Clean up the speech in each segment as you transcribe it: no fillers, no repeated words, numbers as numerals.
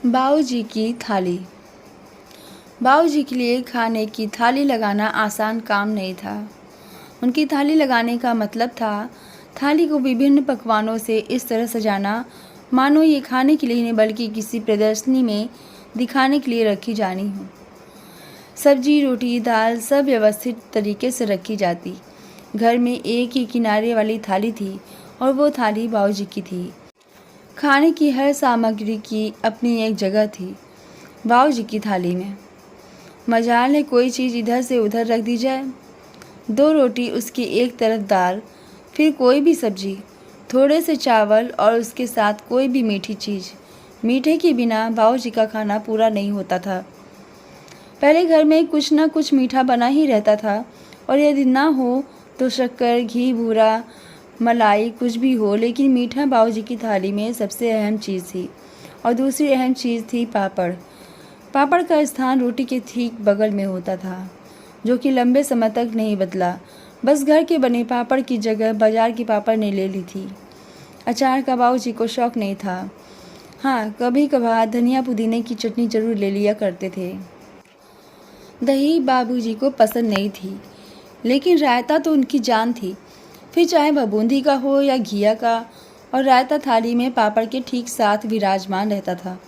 बाबूजी की थाली। बाबूजी के लिए खाने की थाली लगाना आसान काम नहीं था। उनकी थाली लगाने का मतलब था थाली को विभिन्न पकवानों से इस तरह सजाना मानो ये खाने के लिए नहीं बल्कि किसी प्रदर्शनी में दिखाने के लिए रखी जानी हो। सब्जी, रोटी, दाल सब व्यवस्थित तरीके से रखी जाती। घर में एक ही किनारे वाली थाली थी और वो थाली बाबूजी की थी। खाने की हर सामग्री की अपनी एक जगह थी बाबूजी की थाली में। मजाल है कोई चीज़ इधर से उधर रख दी जाए। 2 रोटी, उसकी एक तरफ दाल, फिर कोई भी सब्जी, थोड़े से चावल और उसके साथ कोई भी मीठी चीज़। मीठे के बिना बाबूजी का खाना पूरा नहीं होता था। पहले घर में कुछ ना कुछ मीठा बना ही रहता था और यदि ना हो तो शक्कर, घी, बूरा, मलाई कुछ भी हो, लेकिन मीठा बाबूजी की थाली में सबसे अहम चीज़ थी। और दूसरी अहम चीज़ थी पापड़। पापड़ का स्थान रोटी के ठीक बगल में होता था, जो कि लंबे समय तक नहीं बदला। बस घर के बने पापड़ की जगह बाजार की पापड़ ने ले ली थी। अचार का बाबूजी को शौक नहीं था। हाँ, कभी कभार धनिया पुदीने की चटनी जरूर ले लिया करते थे। दही बाबूजी को पसंद नहीं थी, लेकिन रायता तो उनकी जान थी, फिर चाहे वह बूंदी का हो या घिया का। और रायता थाली में पापड़ के ठीक साथ विराजमान रहता था।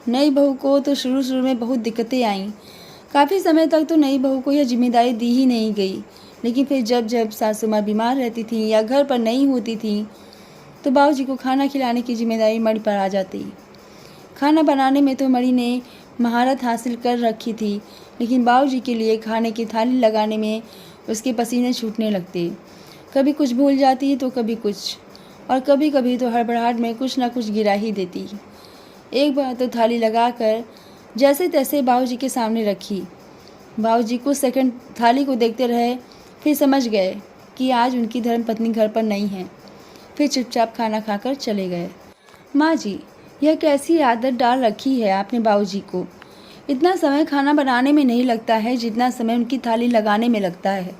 नई बहू को तो शुरू में बहुत दिक्कतें आईं। काफ़ी समय तक तो नई बहू को यह जिम्मेदारी दी ही नहीं गई, लेकिन फिर जब जब सासू माँ बीमार रहती थी या घर पर नहीं होती थी तो बाबूजी को खाना खिलाने की जिम्मेदारी मणि पर आ जाती। खाना बनाने में तो मणि ने महारत हासिल कर रखी थी, लेकिन बाबूजी के लिए खाने की थाली लगाने में उसके पसीने छूटने लगते। कभी कुछ भूल जाती तो कभी कुछ, और कभी कभी तो हड़बड़ाहट में कुछ ना कुछ गिरा ही देती। एक बार तो थाली लगाकर जैसे तैसे बाबूजी के सामने रखी। बाबूजी कुछ सेकंड थाली को देखते रहे, फिर समझ गए कि आज उनकी धर्मपत्नी घर पर नहीं है। फिर चुपचाप खाना खाकर चले गए। माँ जी, यह कैसी आदत डाल रखी है आपने बाबूजी को? इतना समय खाना बनाने में नहीं लगता है जितना समय उनकी थाली लगाने में लगता है।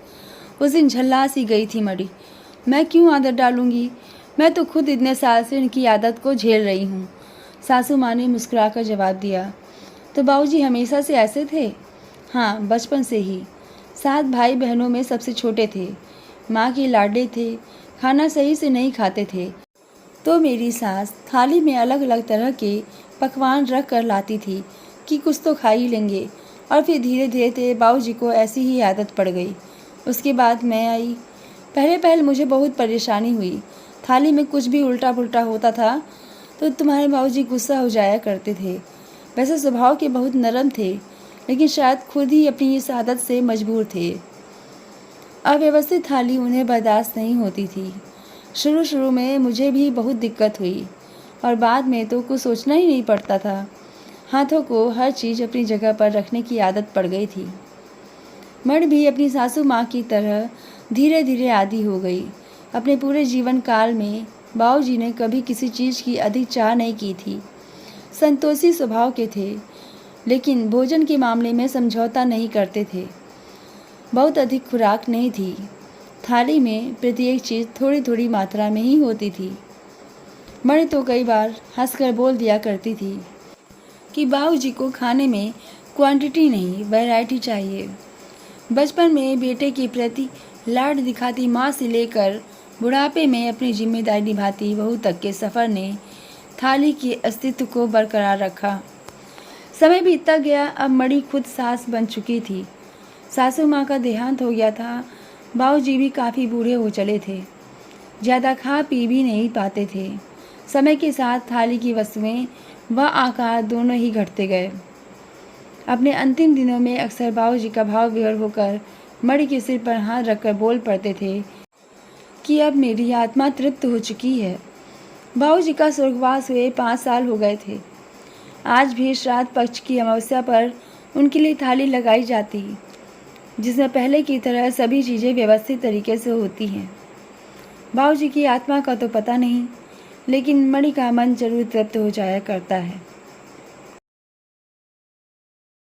उस दिन झल्ला सी गई थी मणि। मैं क्यों आदत डालूंगी? मैं तो खुद इतने साल से उनकी आदत को झेल रही हूँ। सासू माँ ने मुस्कुराकर जवाब दिया। तो बाबूजी हमेशा से ऐसे थे? हाँ, बचपन से ही। 7 भाई बहनों में सबसे छोटे थे। माँ के लाडले थे, खाना सही से नहीं खाते थे तो मेरी सास थाली में अलग अलग तरह के पकवान रख कर लाती थी कि कुछ तो खा ही लेंगे। और फिर धीरे धीरे बाबूजी को ऐसी ही आदत पड़ गई। उसके बाद मैं आई। पहले मुझे बहुत परेशानी हुई। थाली में कुछ भी उल्टा पुल्टा होता था तो तुम्हारे बाबूजी गुस्सा हो जाया करते थे। वैसे स्वभाव के बहुत नरम थे, लेकिन शायद खुद ही अपनी इस आदत से मजबूर थे। अव्यवस्थित थाली उन्हें बर्दाश्त नहीं होती थी। शुरू में मुझे भी बहुत दिक्कत हुई और बाद में तो कुछ सोचना ही नहीं पड़ता था। हाथों को हर चीज़ अपनी जगह पर रखने की आदत पड़ गई थी। मण भी अपनी सासू माँ की तरह धीरे धीरे आदी हो गई। अपने पूरे जीवन काल में बाबूजी ने कभी किसी चीज़ की अधिक चाह नहीं की थी। संतोषी स्वभाव के थे, लेकिन भोजन के मामले में समझौता नहीं करते थे। बहुत अधिक खुराक नहीं थी। थाली में प्रत्येक चीज़ थोड़ी थोड़ी मात्रा में ही होती थी। मणि तो कई बार हंसकर बोल दिया करती थी कि बाबूजी को खाने में क्वांटिटी नहीं वैरायटी चाहिए। बचपन में बेटे के प्रति लाड दिखाती माँ से लेकर बुढ़ापे में अपनी जिम्मेदारी निभाती बहू तक के सफ़र ने थाली के अस्तित्व को बरकरार रखा। समय बीतता गया। अब मणि खुद सास बन चुकी थी। सासू माँ का देहांत हो गया था। बाबूजी भी काफ़ी बूढ़े हो चले थे। ज़्यादा खा पी भी नहीं पाते थे। समय के साथ थाली की वस्तुएं व आकार दोनों ही घटते गए। अपने अंतिम दिनों में अक्सर बाबूजी का भाव विहर होकर मणि के सिर पर हाथ रखकर बोल पड़ते थे कि अब मेरी आत्मा तृप्त हो चुकी है। बाबूजी का स्वर्गवास हुए 5 साल हो गए थे। आज भी श्राद्ध पक्ष की अमावस्या पर उनके लिए थाली लगाई जाती, जिसमें पहले की तरह सभी चीज़ें व्यवस्थित तरीके से होती हैं। बाबूजी की आत्मा का तो पता नहीं, लेकिन मणि का मन जरूर तृप्त हो जाया करता है।